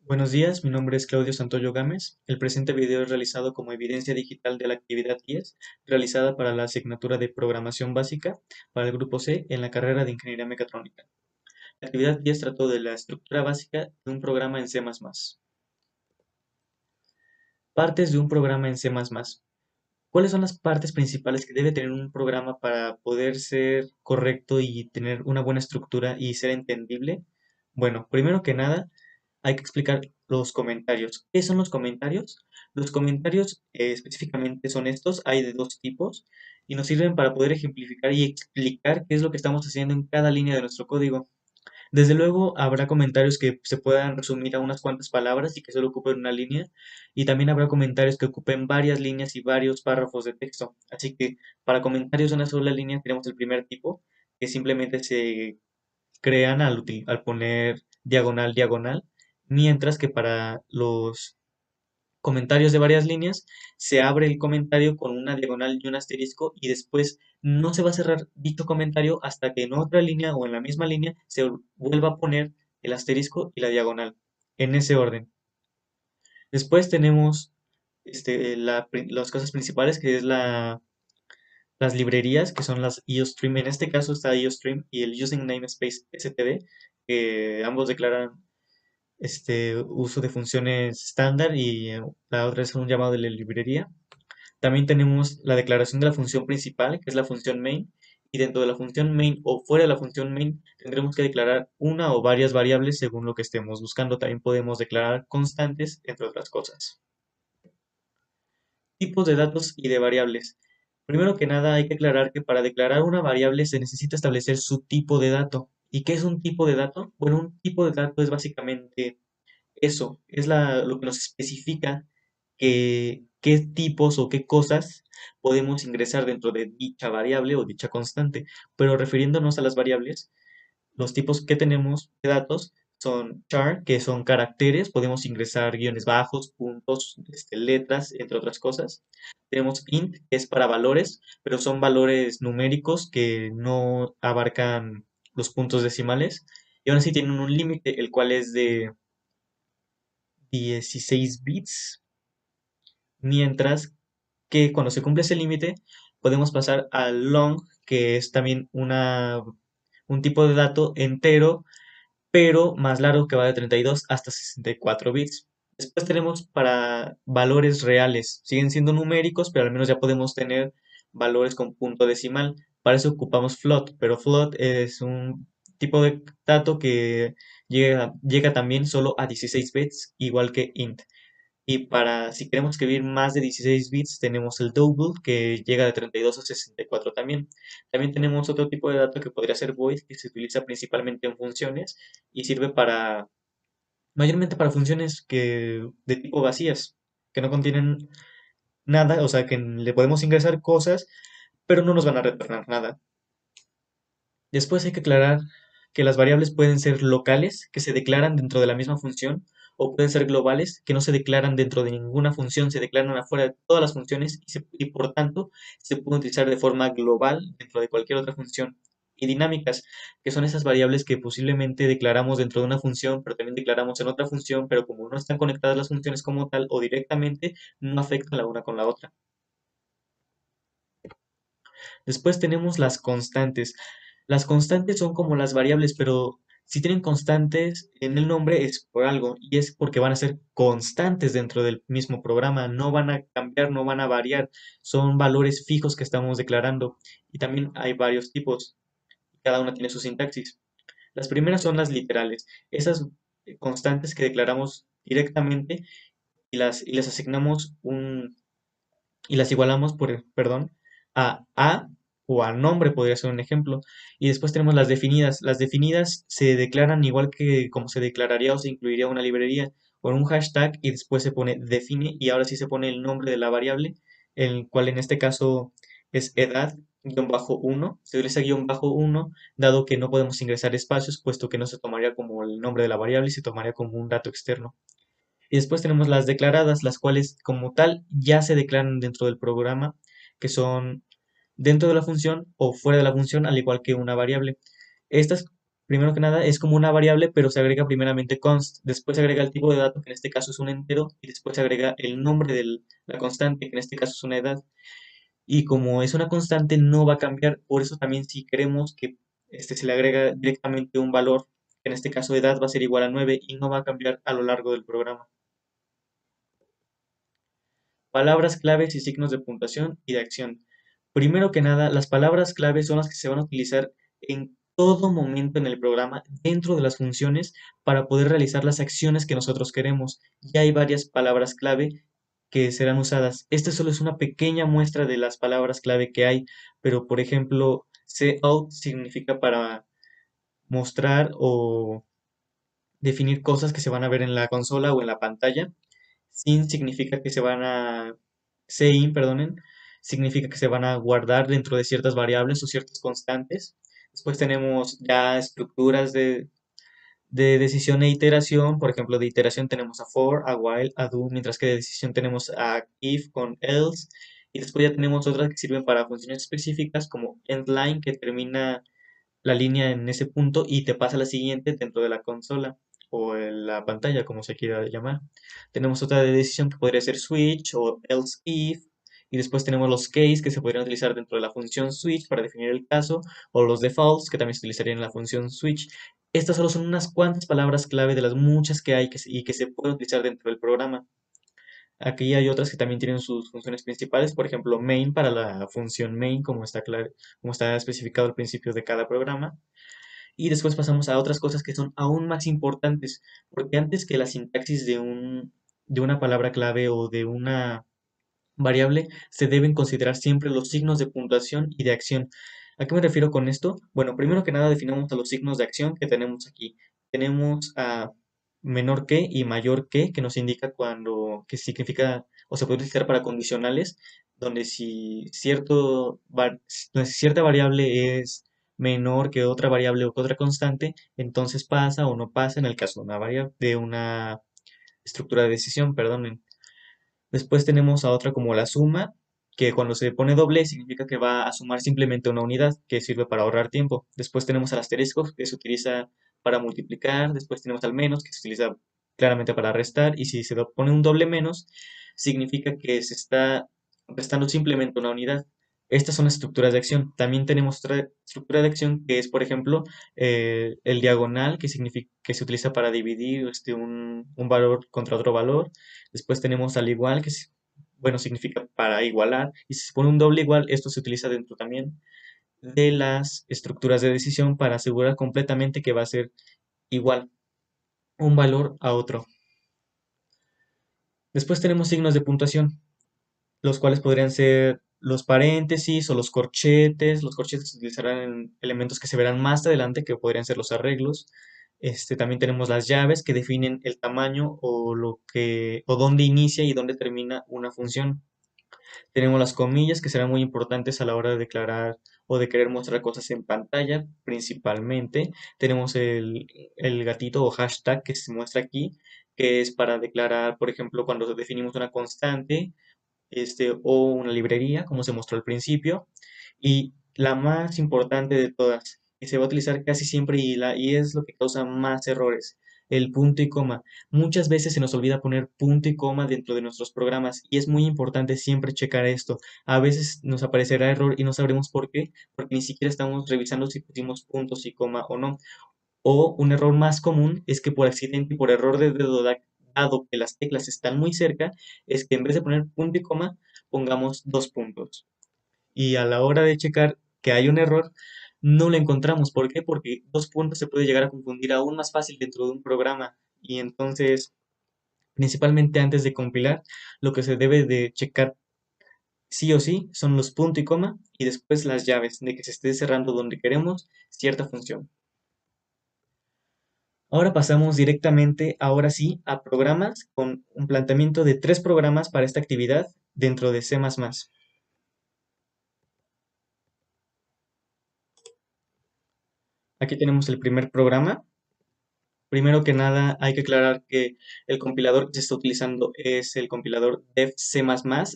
Buenos días, mi nombre es Claudio Santoyo Gámez. El presente video es realizado como evidencia digital de la actividad 10, realizada para la asignatura de Programación Básica para el Grupo C en la carrera de Ingeniería Mecatrónica. La actividad 10 trató de la estructura básica de un programa en C++. Partes de un programa en C++. ¿Cuáles son las partes principales que debe tener un programa para poder ser correcto y tener una buena estructura y ser entendible? Bueno, primero que nada, hay que explicar los comentarios. ¿Qué son los comentarios? Los comentarios específicamente son estos, hay de dos tipos y nos sirven para poder ejemplificar y explicar qué es lo que estamos haciendo en cada línea de nuestro código. Desde luego habrá comentarios que se puedan resumir a unas cuantas palabras y que solo ocupen una línea, y también habrá comentarios que ocupen varias líneas y varios párrafos de texto. Así que para comentarios de una sola línea tenemos el primer tipo, que simplemente se crean al poner diagonal, diagonal, mientras que para los comentarios de varias líneas se abre el comentario con una diagonal y un asterisco y después no se va a cerrar dicho comentario hasta que en otra línea o en la misma línea se vuelva a poner el asterisco y la diagonal, en ese orden. Después tenemos las cosas principales, que es las librerías, que son las IOStream. En este caso está IOStream y el Using Namespace std, que ambos declaran uso de funciones estándar, y la otra es un llamado de la librería. También tenemos la declaración de la función principal, que es la función main, y dentro de la función main o fuera de la función main tendremos que declarar una o varias variables según lo que estemos buscando. También podemos declarar constantes, entre otras cosas. Tipos de datos y de variables. Primero que nada, hay que aclarar que para declarar una variable se necesita establecer su tipo de dato. ¿Y qué es un tipo de dato? Bueno, un tipo de dato es básicamente eso, es lo que nos especifica qué tipos o qué cosas podemos ingresar dentro de dicha variable o dicha constante. Pero refiriéndonos a las variables, los tipos que tenemos de datos son char, que son caracteres, podemos ingresar guiones bajos, puntos, letras, entre otras cosas. Tenemos int, que es para valores, pero son valores numéricos que no abarcan los puntos decimales. Y aún así tienen un límite, el cual es de 16 bits, mientras que cuando se cumple ese límite podemos pasar al long, que es también un tipo de dato entero, pero más largo, que va de 32 hasta 64 bits. Después tenemos para valores reales, siguen siendo numéricos, pero al menos ya podemos tener valores con punto decimal. Para eso ocupamos float, pero float es un tipo de dato que llega también solo a 16 bits, igual que int. Y si queremos escribir más de 16 bits, tenemos el double, que llega de 32 a 64 también. También tenemos otro tipo de dato que podría ser void, que se utiliza principalmente en funciones y sirve mayormente para funciones de tipo vacías, que no contienen nada, o sea, que le podemos ingresar cosas, pero no nos van a retornar nada. Después hay que aclarar que las variables pueden ser locales, que se declaran dentro de la misma función, o pueden ser globales, que no se declaran dentro de ninguna función, se declaran afuera de todas las funciones y por tanto se pueden utilizar de forma global dentro de cualquier otra función. Y dinámicas, que son esas variables que posiblemente declaramos dentro de una función, pero también declaramos en otra función, pero como no están conectadas las funciones como tal o directamente, no afectan la una con la otra. Después tenemos las constantes. Las constantes son como las variables, pero si tienen constantes en el nombre es por algo, y es porque van a ser constantes dentro del mismo programa, no van a cambiar, no van a variar, son valores fijos que estamos declarando. Y también hay varios tipos, cada una tiene su sintaxis. Las primeras son las literales, esas constantes que declaramos directamente y las asignamos y las igualamos a o a nombre, podría ser un ejemplo. Y después tenemos las definidas. Las definidas se declaran igual que como se declararía o se incluiría una librería, con un hashtag, y después se pone define, y ahora sí se pone el nombre de la variable, el cual en este caso es edad guión bajo uno. Se utiliza guión bajo uno dado que no podemos ingresar espacios, puesto que no se tomaría como el nombre de la variable y se tomaría como un dato externo. Y después tenemos las declaradas, las cuales como tal ya se declaran dentro del programa, que son dentro de la función o fuera de la función, al igual que una variable. Estas Primero que nada, es como una variable, pero se agrega primeramente const, después se agrega el tipo de dato, que en este caso es un entero, y después se agrega el nombre de la constante, que en este caso es una edad. Y como es una constante, no va a cambiar. Por eso también si queremos que se le agrega directamente un valor, que en este caso edad va a ser igual a 9 y no va a cambiar a lo largo del programa. Palabras claves y signos de puntuación y de acción. Primero que nada, las palabras claves son las que se van a utilizar en todo momento en el programa dentro de las funciones para poder realizar las acciones que nosotros queremos. Ya hay varias palabras clave que serán usadas. Esta solo es una pequeña muestra de las palabras clave que hay, pero por ejemplo, cout significa para mostrar o definir cosas que se van a ver en la consola o en la pantalla. Sin significa que se van a, Sein, perdonen, significa que se van a guardar dentro de ciertas variables o ciertas constantes. Después tenemos ya estructuras de decisión e iteración. Por ejemplo, de iteración tenemos a for, a while, a do, mientras que de decisión tenemos a if con else. Y después ya tenemos otras que sirven para funciones específicas como endline, que termina la línea en ese punto y te pasa a la siguiente dentro de la consola o en la pantalla, como se quiera llamar. Tenemos otra de decisión que podría ser switch o else if. Y después tenemos los case que se podrían utilizar dentro de la función switch para definir el caso, o los defaults que también se utilizarían en la función switch. Estas solo son unas cuantas palabras clave de las muchas que hay y que se pueden utilizar dentro del programa. Aquí hay otras que también tienen sus funciones principales, por ejemplo, main para la función main, como está claro, como está especificado al principio de cada programa. Y después pasamos a otras cosas que son aún más importantes, porque antes que la sintaxis de una palabra clave o de una variable, se deben considerar siempre los signos de puntuación y de acción. ¿A qué me refiero con esto? Bueno, primero que nada definamos a los signos de acción que tenemos aquí. Tenemos a menor que y mayor que nos indica que significa o se puede utilizar para condicionales, donde si donde si cierta variable es menor que otra variable o que otra constante, entonces pasa o no pasa en el caso de una variable, de una estructura de decisión, perdón. Después tenemos a otra como la suma, que cuando se pone doble significa que va a sumar simplemente una unidad, que sirve para ahorrar tiempo. Después tenemos al asterisco, que se utiliza para multiplicar. Después tenemos al menos, que se utiliza claramente para restar. Y si se pone un doble menos, significa que se está restando simplemente una unidad. Estas son las estructuras de acción. También tenemos otra estructura de acción que es, por ejemplo, el diagonal, que significa que se utiliza para dividir un valor contra otro valor. Después tenemos al igual, bueno, significa para igualar. Y si se pone un doble igual, esto se utiliza dentro también de las estructuras de decisión para asegurar completamente que va a ser igual un valor a otro. Después tenemos signos de puntuación, los cuales podrían ser los paréntesis o los corchetes. Los corchetes se utilizarán en elementos que se verán más adelante, que podrían ser los arreglos. También tenemos las llaves que definen el tamaño o dónde inicia y dónde termina una función. Tenemos las comillas que serán muy importantes a la hora de declarar o de querer mostrar cosas en pantalla, principalmente. Tenemos el gatito o hashtag que se muestra aquí, que es para declarar, por ejemplo, cuando definimos una constante, o una librería, como se mostró al principio. Y la más importante de todas, que se va a utilizar casi siempre y es lo que causa más errores, el punto y coma. Muchas veces se nos olvida poner punto y coma dentro de nuestros programas y es muy importante siempre checar esto. A veces nos aparecerá error y no sabremos por qué, porque ni siquiera estamos revisando si pusimos puntos y coma o no. O un error más común es que por accidente y por error de dedo, dado que las teclas están muy cerca, es que en vez de poner punto y coma, pongamos dos puntos. Y a la hora de checar que hay un error, no lo encontramos. ¿Por qué? Porque dos puntos se puede llegar a confundir aún más fácil dentro de un programa. Y entonces, principalmente antes de compilar, lo que se debe de checar sí o sí son los punto y coma y después las llaves de que se esté cerrando donde queremos cierta función. Ahora pasamos directamente, ahora sí, a programas con un planteamiento de tres programas para esta actividad dentro de C++. Aquí tenemos el primer programa. Primero que nada, hay que aclarar que el compilador que se está utilizando es el compilador Dev C++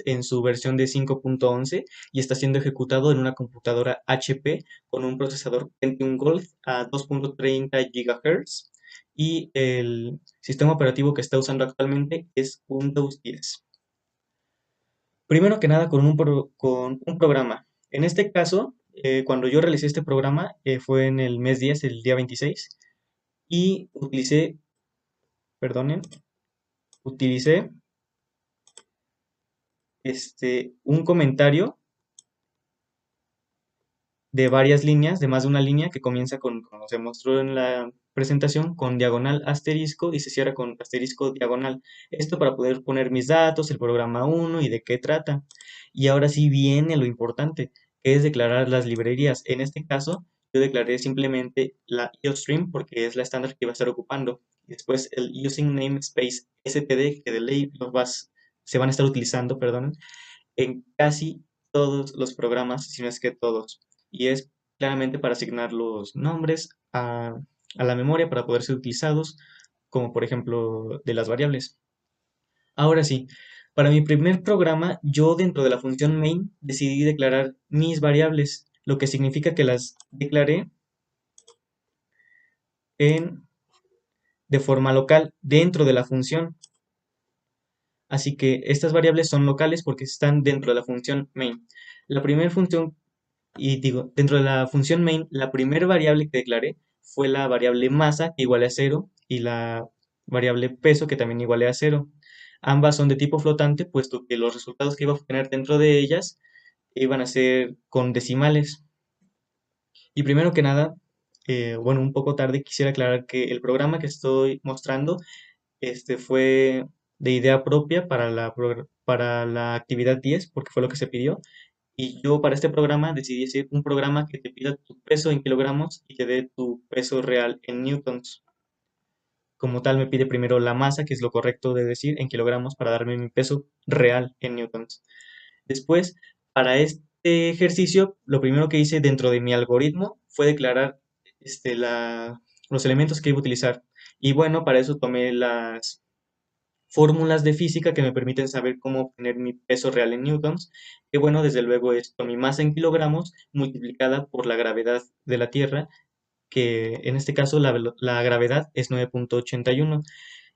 en su versión de 5.11 y está siendo ejecutado en una computadora HP con un procesador Pentium Gold a 2.30 GHz y el sistema operativo que está usando actualmente es Windows 10. Primero que nada, con un programa. En este caso, cuando yo realicé este programa, fue en el mes 10, el día 26, y perdonen, utilicé un comentario de varias líneas, de más de una línea, que comienza con, como se mostró en la presentación, con diagonal asterisco y se cierra con asterisco diagonal. Esto para poder poner mis datos, el programa uno y de qué trata. Y ahora sí viene lo importante, que es declarar las librerías. En este caso, yo declaré simplemente la IOStream porque es la estándar que va a estar ocupando. Y después el using namespace std, que de ley se van a estar utilizando, perdón, en casi todos los programas, si no es que todos. Y es claramente para asignar los nombres a la memoria para poder ser utilizados, como por ejemplo de las variables. Ahora sí, para mi primer programa, yo dentro de la función main decidí declarar mis variables, lo que significa que las declaré en, de forma local dentro de la función. Así que estas variables son locales porque están dentro de la función main. La primera función Y digo, dentro de la función main, la primera variable que declaré fue la variable masa, que iguale a cero, y la variable peso, que también iguale a cero. Ambas son de tipo flotante, puesto que los resultados que iba a obtener dentro de ellas iban a ser con decimales. Y primero que nada, bueno, un poco tarde quisiera aclarar que el programa que estoy mostrando fue de idea propia para la actividad 10, porque fue lo que se pidió. Y yo para este programa decidí hacer un programa que te pida tu peso en kilogramos y te dé tu peso real en newtons. Como tal, me pide primero la masa, que es lo correcto de decir, en kilogramos para darme mi peso real en newtons. Después, para este ejercicio, lo primero que hice dentro de mi algoritmo fue declarar los elementos que iba a utilizar. Y bueno, para eso tomé las fórmulas de física que me permiten saber cómo obtener mi peso real en newtons, que bueno, desde luego es por mi masa en kilogramos multiplicada por la gravedad de la Tierra, que en este caso la gravedad es 9.81.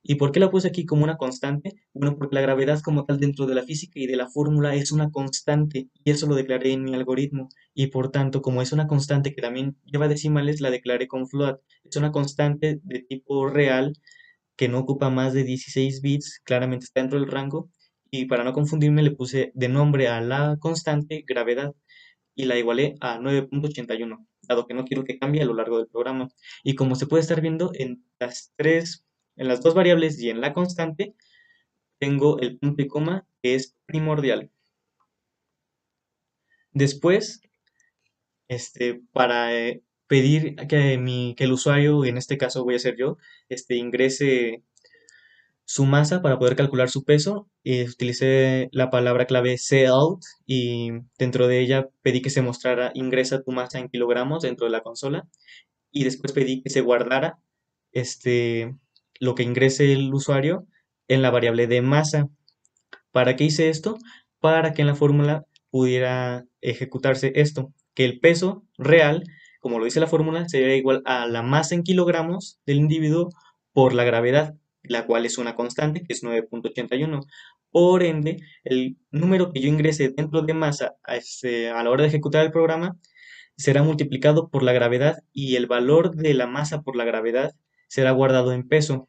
¿Y por qué la puse aquí como una constante? Bueno, porque la gravedad como tal dentro de la física y de la fórmula es una constante, y eso lo declaré en mi algoritmo, y por tanto, como es una constante que también lleva decimales, la declaré con float. Es una constante de tipo real que no ocupa más de 16 bits, claramente está dentro del rango, y para no confundirme le puse de nombre a la constante gravedad y la igualé a 9.81, dado que no quiero que cambie a lo largo del programa. Y como se puede estar viendo en las dos variables y en la constante, tengo el punto y coma que es primordial. Después, para pedir que el usuario, en este caso voy a ser yo, ingrese su masa para poder calcular su peso. Utilicé la palabra clave cout y dentro de ella pedí que se mostrara ingresa tu masa en kilogramos dentro de la consola y después pedí que se guardara este, lo que ingrese el usuario en la variable de masa. ¿Para qué hice esto? Para que en la fórmula pudiera ejecutarse esto, que el peso real, como lo dice la fórmula, sería igual a la masa en kilogramos del individuo por la gravedad, la cual es una constante, que es 9.81. Por ende, el número que yo ingrese dentro de masa a la hora de ejecutar el programa será multiplicado por la gravedad y el valor de la masa por la gravedad será guardado en peso.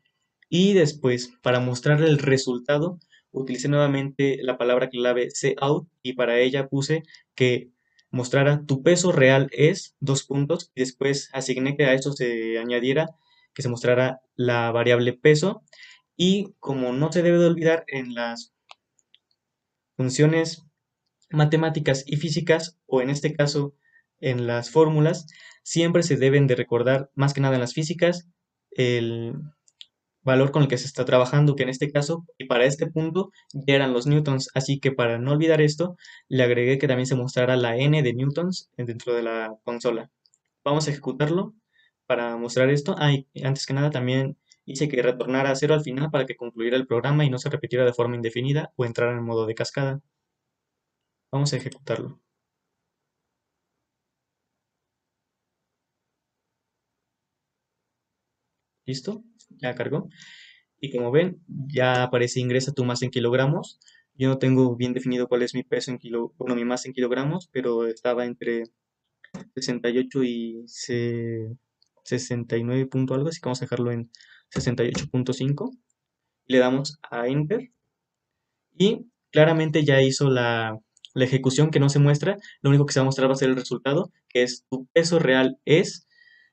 Y después, para mostrar el resultado, utilicé nuevamente la palabra clave cout y para ella puse que mostrara tu peso real es dos puntos y después asigné que a eso se añadiera que se mostrara la variable peso y como no se debe de olvidar en las funciones matemáticas y físicas, o en este caso en las fórmulas, siempre se deben de recordar, más que nada en las físicas, el valor con el que se está trabajando, que en este caso, y para este punto, ya eran los newtons. Así que para no olvidar esto, le agregué que también se mostrara la n de newtons dentro de la consola. Vamos a ejecutarlo para mostrar esto. Ah, y antes que nada también Hice que retornara a cero al final para que concluyera el programa y no se repitiera de forma indefinida o entrara en modo de cascada. Vamos a ejecutarlo. ¿Listo? Ya cargó. Y como ven, ya aparece ingresa tu masa en kilogramos. Yo no tengo bien definido cuál es mi peso en bueno, mi masa en kilogramos, pero estaba entre 68 y 69 punto algo, así que vamos a dejarlo en 68.5. Le damos a Enter y claramente ya hizo la ejecución que no se muestra. Lo único que se va a mostrar va a ser el resultado, que es tu peso real es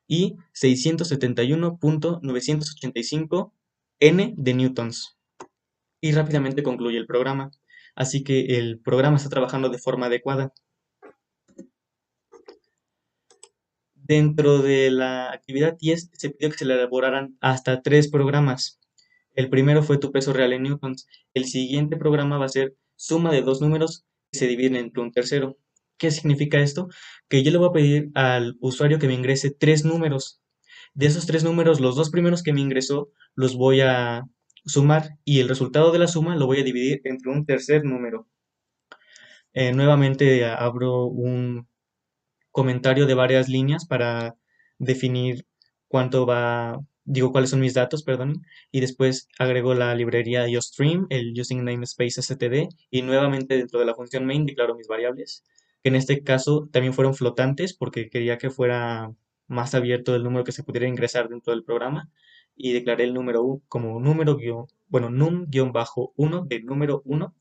y 671.985 N de newtons. Y rápidamente concluye el programa. Así que el programa está trabajando de forma adecuada. Dentro de la actividad 10 se pidió que se le elaboraran hasta tres programas. El primero fue tu peso real en newtons. El siguiente programa va a ser suma de dos números que se dividen entre un tercero. ¿Qué significa esto? Que yo le voy a pedir al usuario que me ingrese tres números. De esos tres números, los dos primeros que me ingresó los voy a sumar y el resultado de la suma lo voy a dividir entre un tercer número. Nuevamente abro un comentario de varias líneas para definir cuáles son mis datos, perdón, y después agrego la librería IOStream, el Using Namespace std, y nuevamente dentro de la función main declaro mis variables, que en este caso también fueron flotantes porque quería que fuera más abierto el número que se pudiera ingresar dentro del programa, y declaré el número como num-1 de número 1,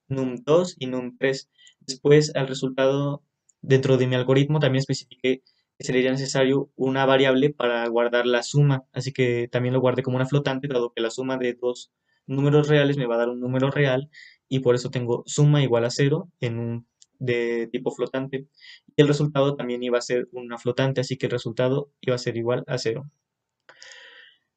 num2 y num3. Después, al resultado, dentro de mi algoritmo también especifiqué que sería necesario una variable para guardar la suma, así que también lo guardé como una flotante, dado que la suma de dos números reales me va a dar un número real y por eso tengo suma igual a cero de tipo flotante. Y el resultado también iba a ser una flotante, así que el resultado iba a ser igual a cero.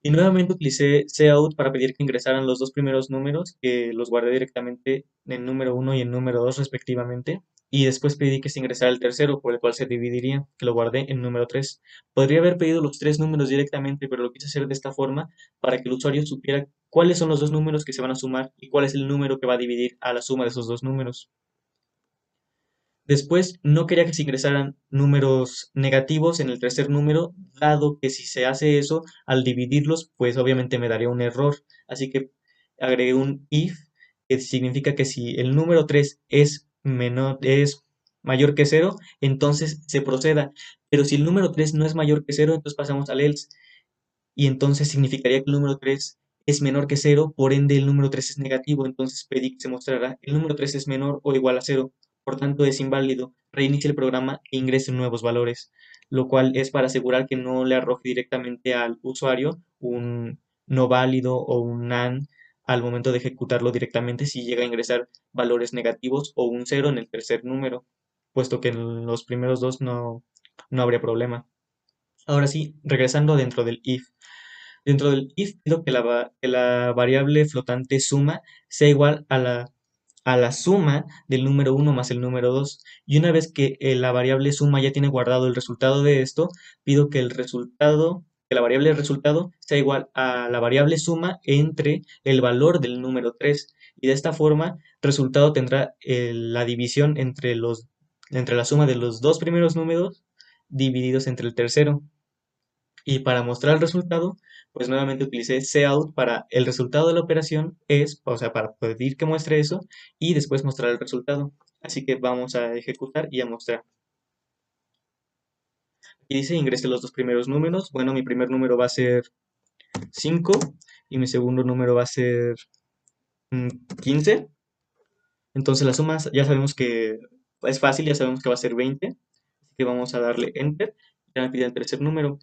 Y nuevamente utilicé cout para pedir que ingresaran los dos primeros números, que los guardé directamente en número 1 y en número 2 respectivamente. Y después pedí que se ingresara el tercero, por el cual se dividiría, que lo guardé en número 3. Podría haber pedido los tres números directamente, pero lo quise hacer de esta forma para que el usuario supiera cuáles son los dos números que se van a sumar y cuál es el número que va a dividir a la suma de esos dos números. Después, no quería que se ingresaran números negativos en el tercer número, dado que si se hace eso, al dividirlos, pues obviamente me daría un error. Así que agregué un if, que significa que si el número 3 es mayor que cero, entonces se proceda. Pero si el número 3 no es mayor que cero, entonces pasamos al else. Y entonces significaría que el número 3 es menor que cero, por ende el número 3 es negativo, entonces pedí que se mostrara el número 3 es menor o igual a cero, por tanto es inválido, reinicie el programa e ingrese nuevos valores, lo cual es para asegurar que no le arroje directamente al usuario un no válido o un NaN al momento de ejecutarlo directamente si llega a ingresar valores negativos o un cero en el tercer número, puesto que en los primeros dos no habría problema. Ahora sí, regresando dentro del if. Dentro del if pido que la variable flotante suma sea igual a la suma del número 1 más el número 2. Y una vez que la variable suma ya tiene guardado el resultado de esto, pido que la variable resultado sea igual a la variable suma entre el valor del número 3. Y de esta forma, resultado tendrá la división entre la suma de los dos primeros números divididos entre el tercero. Y para mostrar el resultado, pues nuevamente utilicé cout para el resultado de la operación o sea, para pedir que muestre eso y después mostrar el resultado. Así que vamos a ejecutar y a mostrar. Aquí dice ingrese los dos primeros números. Bueno, mi primer número va a ser 5 y mi segundo número va a ser 15. Entonces la suma ya sabemos que es fácil, ya sabemos que va a ser 20. Así que vamos a darle enter. Ya me pide el tercer número.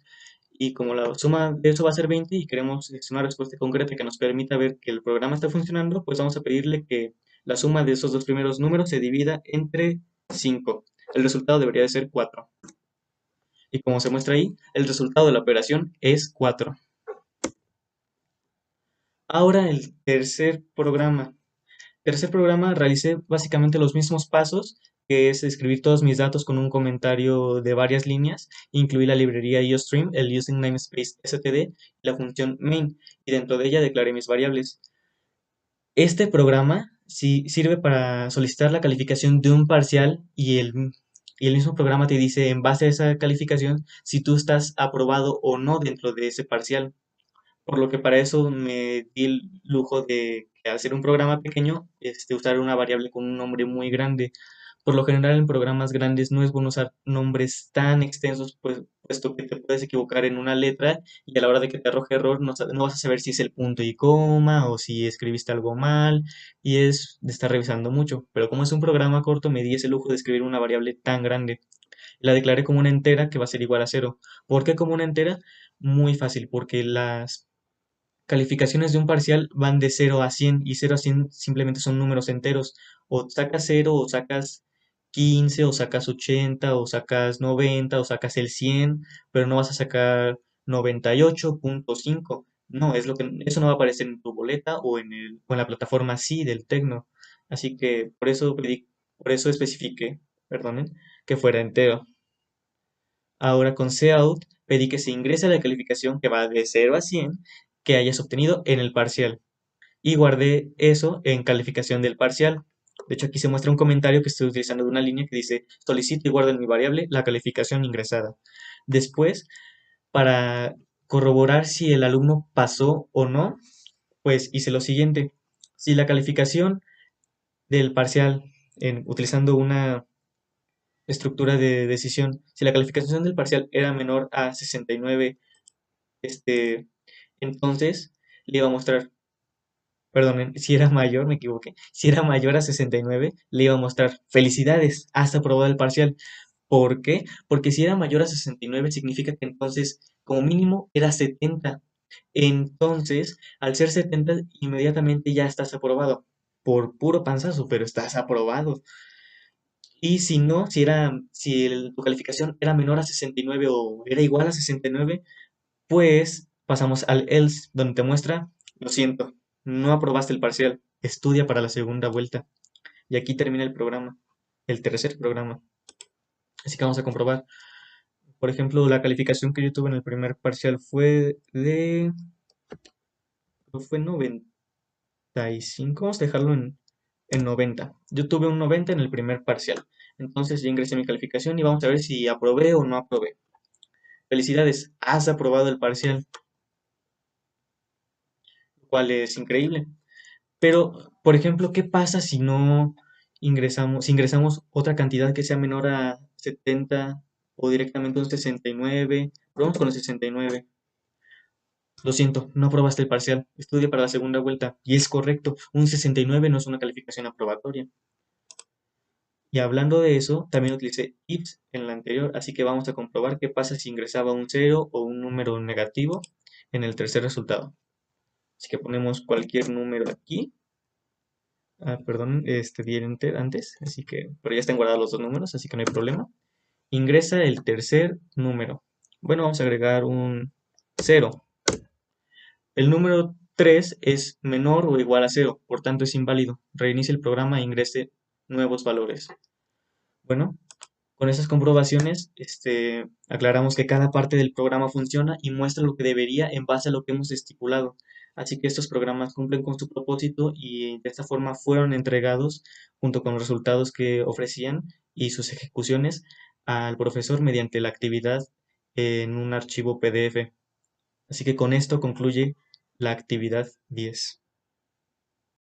Y como la suma de eso va a ser 20 y queremos una respuesta concreta que nos permita ver que el programa está funcionando, pues vamos a pedirle que la suma de esos dos primeros números se divida entre 5. El resultado debería de ser 4. Y como se muestra ahí, el resultado de la operación es 4. Ahora el tercer programa. Tercer programa realicé básicamente los mismos pasos, que es escribir todos mis datos con un comentario de varias líneas, incluir la librería IOStream, el Using Namespace std, y la función main, y dentro de ella declaré mis variables. Este programa sí sirve para solicitar la calificación de un parcial y el mismo programa te dice en base a esa calificación si tú estás aprobado o no dentro de ese parcial. Por lo que para eso me di el lujo de que al ser un programa pequeño, usar una variable con un nombre muy grande. Por lo general en programas grandes no es bueno usar nombres tan extensos, pues, puesto que te puedes equivocar en una letra y a la hora de que te arroje error no vas a saber si es el punto y coma o si escribiste algo mal y es de estar revisando mucho. Pero como es un programa corto, me di ese lujo de escribir una variable tan grande. La declaré como una entera que va a ser igual a cero. ¿Por qué como una entera? Muy fácil, porque las calificaciones de un parcial van de 0 a 100 y 0 a 100 simplemente son números enteros. O sacas 0 o sacas 15 o sacas 80 o sacas 90 o sacas el 100, pero no vas a sacar 98.5. No, eso no va a aparecer en tu boleta o en la plataforma sí del Tecno. Así que por eso especifiqué, perdonen, que fuera entero. Ahora con cout pedí que se ingrese la calificación que va de 0 a 100 que hayas obtenido en el parcial y guardé eso en calificación del parcial. De hecho, aquí se muestra un comentario que estoy utilizando de una línea que dice solicito y guardo en mi variable la calificación ingresada. Después, para corroborar si el alumno pasó o no, pues hice lo siguiente. Si la calificación del parcial, utilizando una estructura de decisión, si la calificación del parcial era menor a 69, este, entonces le iba a mostrar, perdón, si era mayor, me equivoqué, si era mayor a 69, le iba a mostrar felicidades, has aprobado el parcial. ¿Por qué? Porque si era mayor a 69 significa que entonces como mínimo era 70. Entonces, al ser 70, inmediatamente ya estás aprobado. Por puro panzazo, pero estás aprobado. Y si no, tu calificación era menor a 69 o era igual a 69, pues pasamos al else, donde te muestra, lo siento, no aprobaste el parcial, estudia para la segunda vuelta. Y aquí termina el programa, el tercer programa. Así que vamos a comprobar. Por ejemplo, la calificación que yo tuve en el primer parcial fue 95, vamos a dejarlo en 90. Yo tuve un 90 en el primer parcial. Entonces ya ingresé mi calificación y vamos a ver si aprobé o no aprobé. Felicidades, has aprobado el parcial, lo cual es increíble. Pero, por ejemplo, ¿qué pasa si no si ingresamos otra cantidad que sea menor a 70 o directamente un 69? Probamos con el 69. Lo siento, no aprobaste el parcial. Estudia para la segunda vuelta. Y es correcto, un 69 no es una calificación aprobatoria. Y hablando de eso, también utilicé ifs en la anterior, así que vamos a comprobar qué pasa si ingresaba un cero o un número negativo en el tercer resultado. Así que ponemos cualquier número aquí. Perdón, di enter antes, pero ya están guardados los dos números, así que no hay problema. Ingresa el tercer número. Bueno, vamos a agregar un cero. El número 3 es menor o igual a cero, por tanto es inválido. Reinicie el programa e ingrese nuevos valores. Bueno, con esas comprobaciones, aclaramos que cada parte del programa funciona y muestra lo que debería en base a lo que hemos estipulado. Así que estos programas cumplen con su propósito y de esta forma fueron entregados junto con los resultados que ofrecían y sus ejecuciones al profesor mediante la actividad en un archivo PDF. Así que con esto concluye la actividad 10.